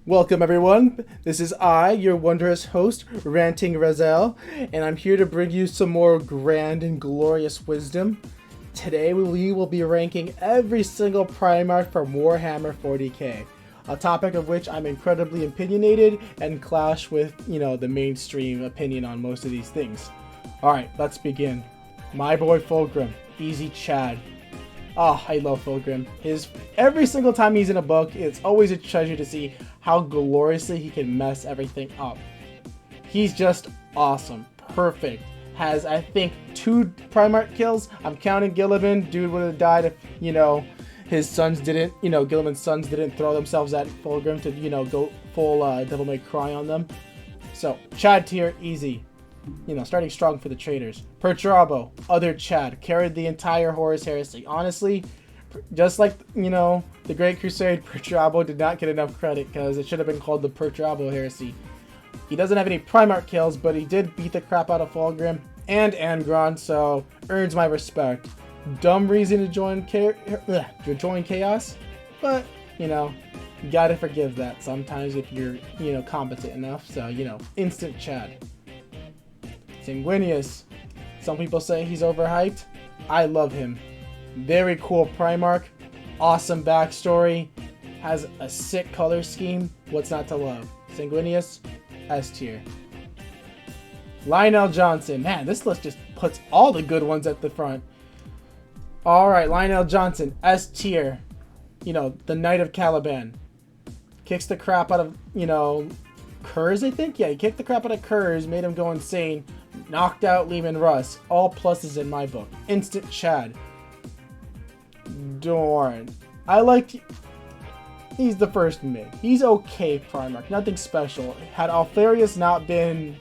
Welcome everyone, this is I, your wondrous host, Ranting Razel, and I'm here to bring you some more grand and glorious wisdom. Today we will be ranking every single Primarch from Warhammer 40k, a topic of which I'm incredibly opinionated and clash with, the mainstream opinion on most of these things. Alright, let's begin. My boy Fulgrim, Easy Chad. Oh, I love Fulgrim. Every single time he's in a book, it's always a treasure to see how gloriously he can mess everything up. He's just awesome. Perfect. Has, I think, 2 Primarch kills. I'm counting Guilliman. Dude would have died if, his sons didn't, Guilliman's sons didn't throw themselves at Fulgrim to, go full Devil May Cry on them. So, Chad tier, easy. Starting strong for the traders. Perturabo, other Chad, carried the entire Horus Heresy. Honestly, just like, the Great Crusade, Perturabo did not get enough credit because it should have been called the Perturabo Heresy. He doesn't have any Primarch kills, but he did beat the crap out of Fulgrim and Angron, so earns my respect. Dumb reason to join Chaos, but, you gotta forgive that sometimes if you're, competent enough, so, instant Chad. Sanguinius. Some people say he's overhyped. I love him. Very cool Primarch. Awesome backstory. Has a sick color scheme. What's not to love? Sanguinius, S tier. Lionel Johnson. Man, this list just puts all the good ones at the front. Alright, Lionel Johnson, S tier. The Knight of Caliban. Kicks the crap out of, Curze, I think? Yeah, he kicked the crap out of Curze, made him go insane. Knocked out Leman Russ. All pluses in my book. Instant Chad. Dorn. He's the first mid. He's okay Primarch. Nothing special. Had Alpharius not been,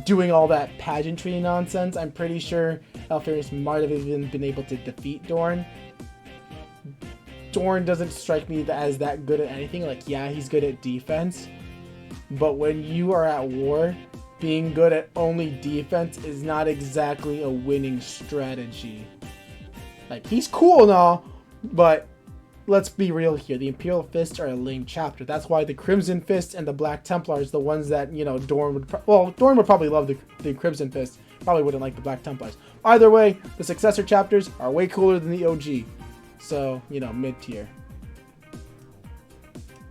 doing all that pageantry nonsense, I'm pretty sure Alpharius might have even been able to defeat Dorn. Dorn doesn't strike me as that good at anything. Yeah, he's good at defense. But when you are at war, being good at only defense is not exactly a winning strategy. He's cool and all, but let's be real here. The Imperial Fists are a lame chapter. That's why the Crimson Fist and the Black Templars, the ones that, Dorn would... Dorn would probably love the Crimson Fist. Probably wouldn't like the Black Templars. Either way, the successor chapters are way cooler than the OG. So, mid-tier.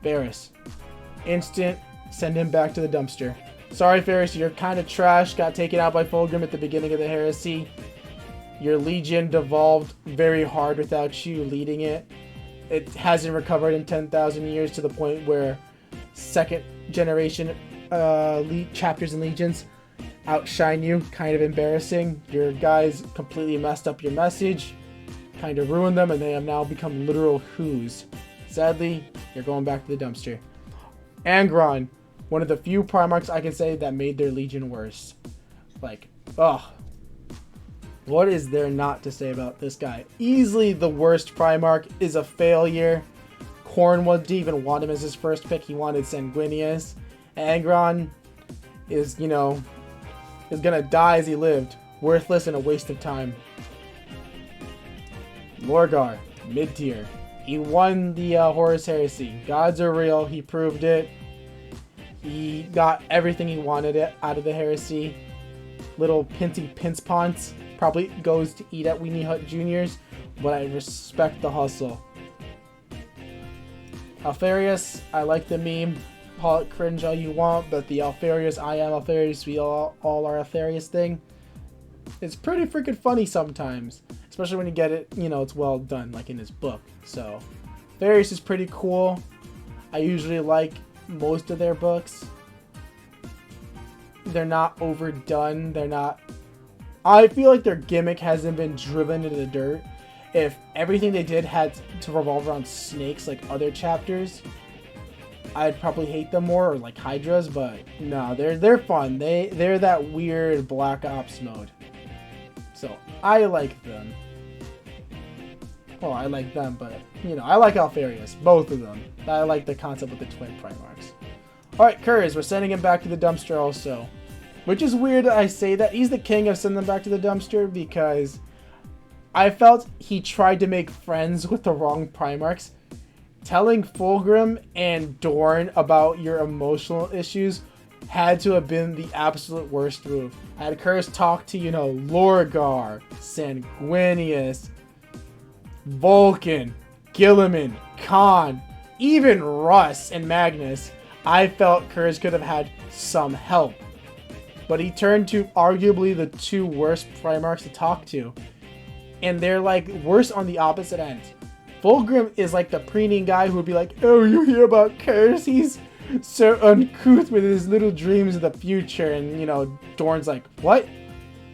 Varys. Instant, send him back to the dumpster. Sorry, Varys, you're kind of trash. Got taken out by Fulgrim at the beginning of the Heresy. Your Legion devolved very hard without you leading it. It hasn't recovered in 10,000 years to the point where second generation chapters and legions outshine you. Kind of embarrassing. Your guys completely messed up your message. Kind of ruined them, and they have now become literal who's. Sadly, you're going back to the dumpster. Angron. One of the few Primarchs I can say that made their Legion worse. What is there not to say about this guy? Easily the worst Primarch, is a failure. Khorne didn't even want him as his first pick. He wanted Sanguinius. Angron is, is gonna die as he lived. Worthless and a waste of time. Lorgar, mid-tier. He won the Horus Heresy. Gods are real. He proved it. He got everything he wanted out of the Heresy. Little Pinty Pinspons probably goes to eat at Weenie Hut Juniors, but I respect the hustle. Alpharius, I like the meme. Call it cringe all you want, but the Alpharius, I am Alpharius, we all are Alpharius thing, it's pretty freaking funny sometimes. Especially when you get it, it's well done, like in his book. So, Alpharius is pretty cool. I usually like most of their books. They're not overdone. I feel like their gimmick hasn't been driven into the dirt. If everything they did had to revolve around snakes like other chapters, I'd probably hate them more, or like Hydras, but no, they're fun. They're that weird Black Ops mode. So I like them. Well, I like them, but, I like Alpharius. Both of them. I like the concept with the twin Primarchs. Alright, Curze, we're sending him back to the dumpster also. Which is weird that I say that. He's the king of sending them back to the dumpster because I felt he tried to make friends with the wrong Primarchs. telling Fulgrim and Dorn about your emotional issues had to have been the absolute worst move. I had Curze talk to, you know, Lorgar, Sanguinius, Vulcan, Guilliman, Khan, even Russ and Magnus. I felt Curze could have had some help. But he turned to arguably the two worst Primarchs to talk to. And they're like worse on the opposite end. Fulgrim is like the preening guy who would be like, oh, you hear about Curze? He's so uncouth with his little dreams of the future. And, you know, Dorn's like, what?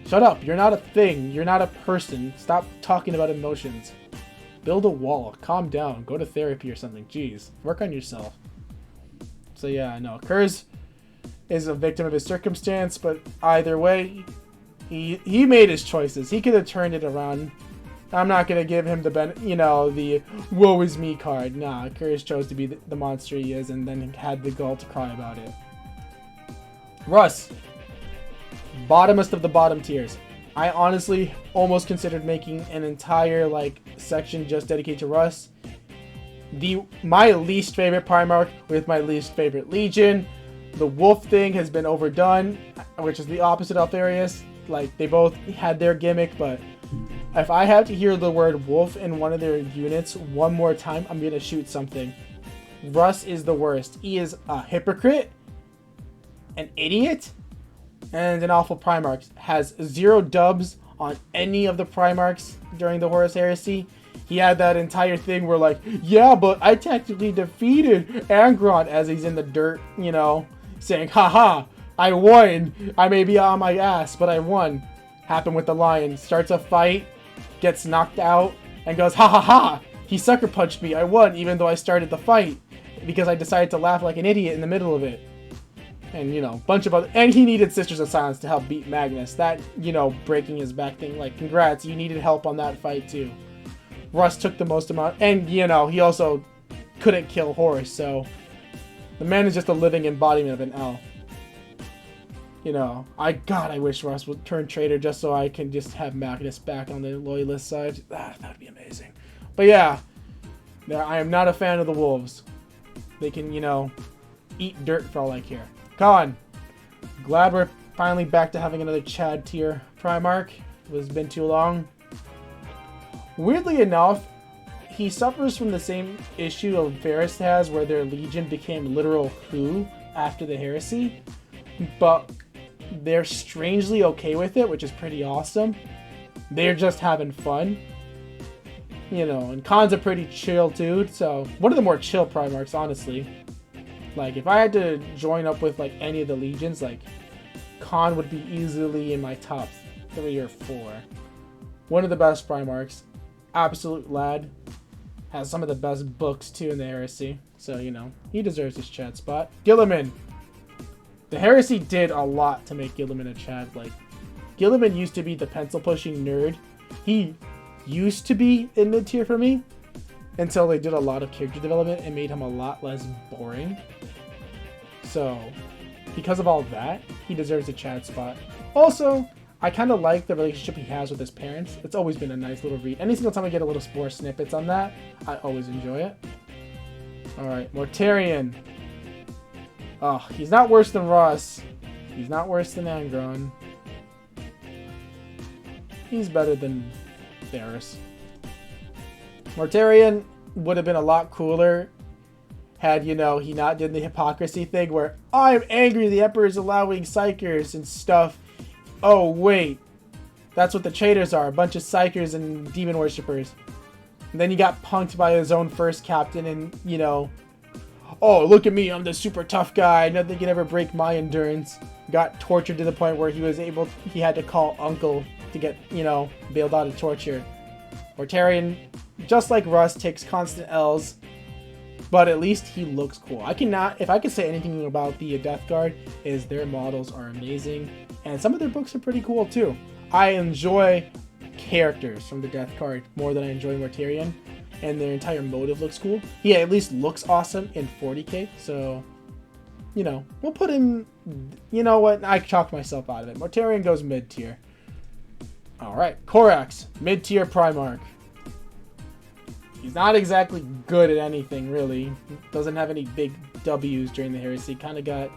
Shut up. You're not a thing. You're not a person. Stop talking about emotions. Build a wall. Calm down. Go to therapy or something. Jeez. Work on yourself. So, yeah, no. Curze is a victim of his circumstance, but either way, he made his choices. He could have turned it around. I'm not going to give him the woe is me card. Nah, Curze chose to be the monster he is and then had the gall to cry about it. Russ. Bottomest of the bottom tiers. I honestly almost considered making an entire section just dedicated to Russ. My least favorite Primarch with my least favorite Legion. The wolf thing has been overdone, which is the opposite of Alpharius. Like, they both had their gimmick, but if I have to hear the word wolf in one of their units one more time, I'm gonna shoot something. Russ is the worst. He is a hypocrite, an idiot, and an awful Primarch. Has 0 dubs on any of the Primarchs during the Horus Heresy. He had that entire thing where like, yeah, but I tactically defeated Angron as he's in the dirt, you know, saying, haha, I won. I may be on my ass, but I won. Happened with the lion. Starts a fight, gets knocked out, and goes, ha ha ha, he sucker punched me. I won even though I started the fight because I decided to laugh like an idiot in the middle of it. And, you know, bunch of other, and he needed Sisters of Silence to help beat Magnus. That, you know, breaking his back thing, like, congrats, you needed help on that fight too. Russ took the most amount, and, you know, he also couldn't kill Horus, so the man is just a living embodiment of an L. You know, God, I wish Russ would turn traitor just so I can just have Magnus back on the loyalist side. That would be amazing. But yeah, I am not a fan of the wolves. They can, you know, eat dirt for all I care. Khan, glad we're finally back to having another Chad tier Primarch. It's been too long. Weirdly enough, he suffers from the same issue of Varys has, where their legion became literal who after the heresy, but they're strangely okay with it, which is pretty awesome. They're just having fun, you know. And Khan's a pretty chill dude, so one of the more chill Primarchs, honestly. Like, if I had to join up with like any of the legions, like Khan would be easily in my top 3 or 4. One of the best Primarchs. Absolute lad. Has some of the best books too in the heresy. So, you know, he deserves his Chad spot. Guilliman. The heresy did a lot to make Guilliman a Chad. Like, Guilliman used to be the pencil pushing nerd. He used to be in mid tier for me until they did a lot of character development and made him a lot less boring. So, because of all that, he deserves a Chad spot. Also, I kind of like the relationship he has with his parents. It's always been a nice little read. Any single time I get a little more snippets on that, I always enjoy it. Alright, Mortarion. Oh, he's not worse than Russ. He's not worse than Angron. He's better than Varys. Mortarion would have been a lot cooler had, you know, he not did the hypocrisy thing where, I'm angry the Emperor is allowing Psychers and stuff. Oh, wait. That's what the traitors are. A bunch of Psychers and demon worshippers. And then he got punked by his own first captain and, you know, oh, look at me. I'm the super tough guy. Nothing can ever break my endurance. Got tortured to the point where he had to call Uncle to get, you know, bailed out of torture. Mortarion, just like Russ, takes constant L's. But at least he looks cool. If I could say anything about the Death Guard, is their models are amazing. And some of their books are pretty cool too. I enjoy characters from the Death Guard more than I enjoy Mortarion. And their entire motive looks cool. He at least looks awesome in 40k. So, you know, we'll put him, you know what, I chalked myself out of it. Mortarion goes mid tier. Alright, Corax, mid tier Primarch. He's not exactly good at anything, really. Doesn't have any big W's during the heresy. Kind of got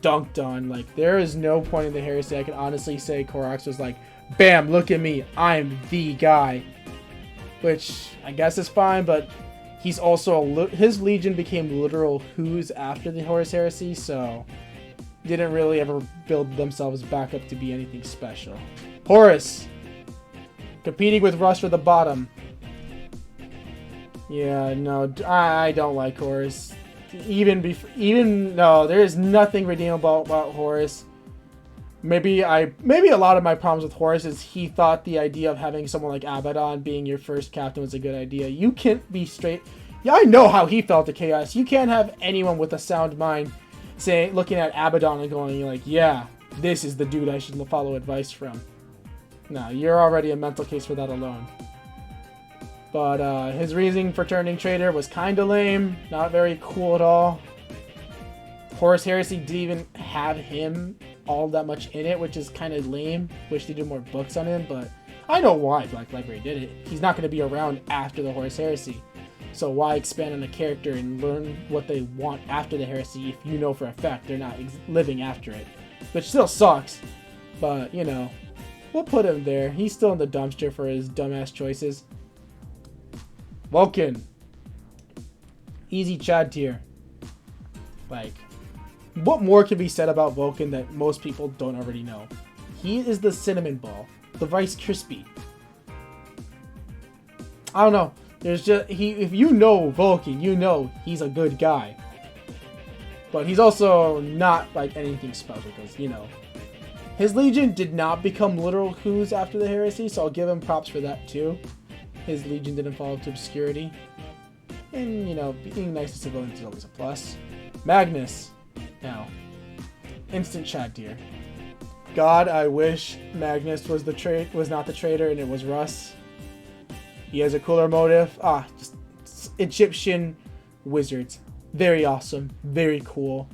dunked on. Like, there is no point in the heresy I can honestly say Corax was like, bam, look at me, I'm the guy. Which, I guess is fine, but he's also, his legion became literal who's after the Horus heresy, so didn't really ever build themselves back up to be anything special. Horus! Competing with Russ for the bottom. Yeah, no, I don't like Horus. No, there is nothing redeemable about Horus. Maybe a lot of my problems with Horus is he thought the idea of having someone like Abaddon being your first captain was a good idea. You can't be straight. Yeah, I know how he felt at Chaos. You can't have anyone with a sound mind looking at Abaddon and going like, yeah, this is the dude I should follow advice from. No, you're already a mental case for that alone. But his reasoning for turning traitor was kind of lame. Not very cool at all. Horus Heresy didn't even have him all that much in it, which is kind of lame. Wish they did more books on him, but I know why Black Library did it. He's not going to be around after the Horus Heresy. So why expand on a character and learn what they want after the Heresy if you know for a fact they're not living after it? Which still sucks, but, you know, we'll put him there. He's still in the dumpster for his dumbass choices. Vulcan. Easy Chad tier. Like, what more can be said about Vulcan that most people don't already know? He is the cinnamon ball. The Rice Krispie. I don't know. There's just, if you know Vulcan, you know he's a good guy. But he's also not like anything special because, you know, his Legion did not become literal who's after the heresy, so I'll give him props for that too. His Legion didn't fall into obscurity. And, you know, being nice to civilians is always a plus. Magnus. Now, instant Chad tier. God, I wish Magnus was not the traitor and it was Russ. He has a cooler motive. Just Egyptian wizards. Very awesome. Very cool.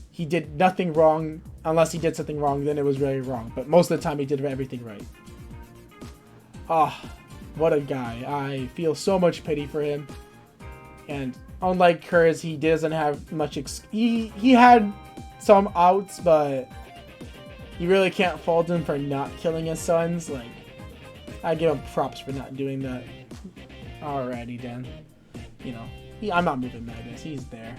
He did nothing wrong. Unless he did something wrong, then it was very wrong. But most of the time, he did everything right. What a guy. I feel so much pity for him. And unlike Curze, he doesn't have much... He had some outs, but you really can't fault him for not killing his sons. Like, I give him props for not doing that. Alrighty then. You know, I'm not moving Magnus. He's there.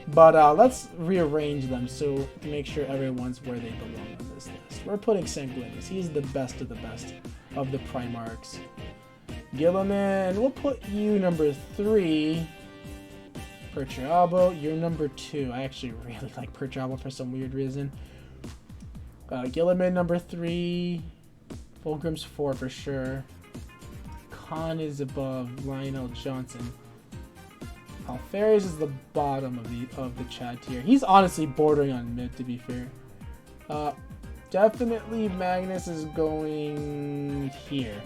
But let's rearrange them so to make sure everyone's where they belong on this list. We're putting Sanguinius. He's the best of the Primarchs. Guilliman, we'll put you number 3. Perturabo, you're number 2. I actually really like Perturabo for some weird reason. Guilliman, number 3. Fulgrim's 4 for sure. Khan is above Lionel Johnson. Alpharius is the bottom of the Chad tier. He's honestly bordering on mid, to be fair. Definitely Magnus is going here.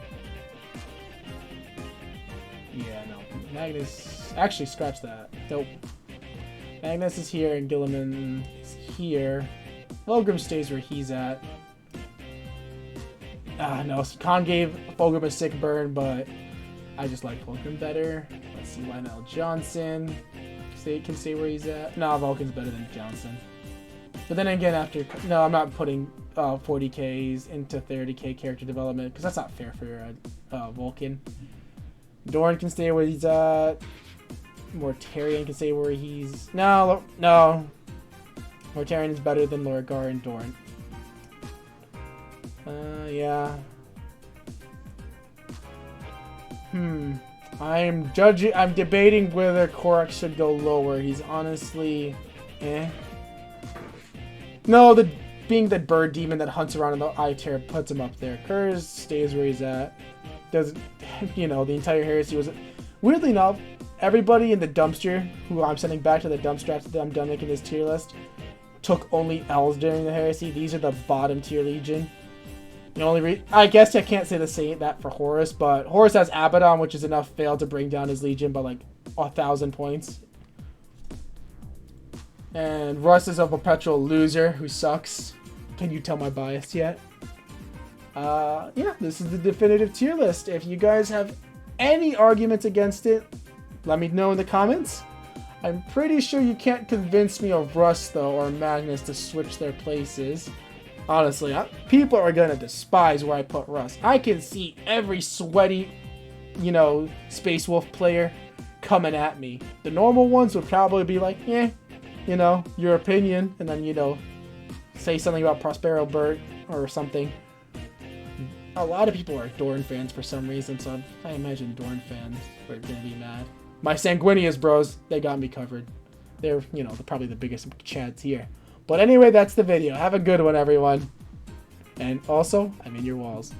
Yeah, no. Magnus... Actually, scratch that. Nope. Magnus is here and Guilliman is here. Fulgrim stays where he's at. No. Khan gave Fulgrim a sick burn, but I just like Fulgrim better. Let's see, Lionel Johnson. Can say where he's at. No, Vulcan's better than Johnson. But then again, no, I'm not putting 40Ks into 30K character development because that's not fair for Vulcan. Dorn can stay where he's at. Mortarion can stay where he's... No. Mortarion is better than Lorgar and Dorn. Yeah. I'm debating whether Corax should go lower. He's honestly... No, being the bird demon that hunts around in the eye tier puts him up there. Curze stays where he's at. You know, the entire heresy was... Weirdly enough, everybody in the dumpster, who I'm sending back to the dumpster after I'm done making this tier list, took only L's during the heresy. These are the bottom tier legion. The only I guess I can't say that for Horus, but Horus has Abaddon, which is enough fail to bring down his legion by like 1,000 points. And Russ is a perpetual loser who sucks. Can you tell my bias yet? Yeah, this is the definitive tier list. If you guys have any arguments against it, let me know in the comments. I'm pretty sure you can't convince me of Russ, though, or Magnus to switch their places. Honestly, people are gonna despise where I put Russ. I can see every sweaty, Space Wolf player coming at me. The normal ones would probably be like, your opinion, and then, say something about Prospero Burt or something. A lot of people are Dorn fans for some reason, so I imagine Dorn fans are gonna be mad. My Sanguinius bros, they got me covered. They're, probably the biggest chads here. But anyway, that's the video. Have a good one, everyone. And also, I'm in your walls.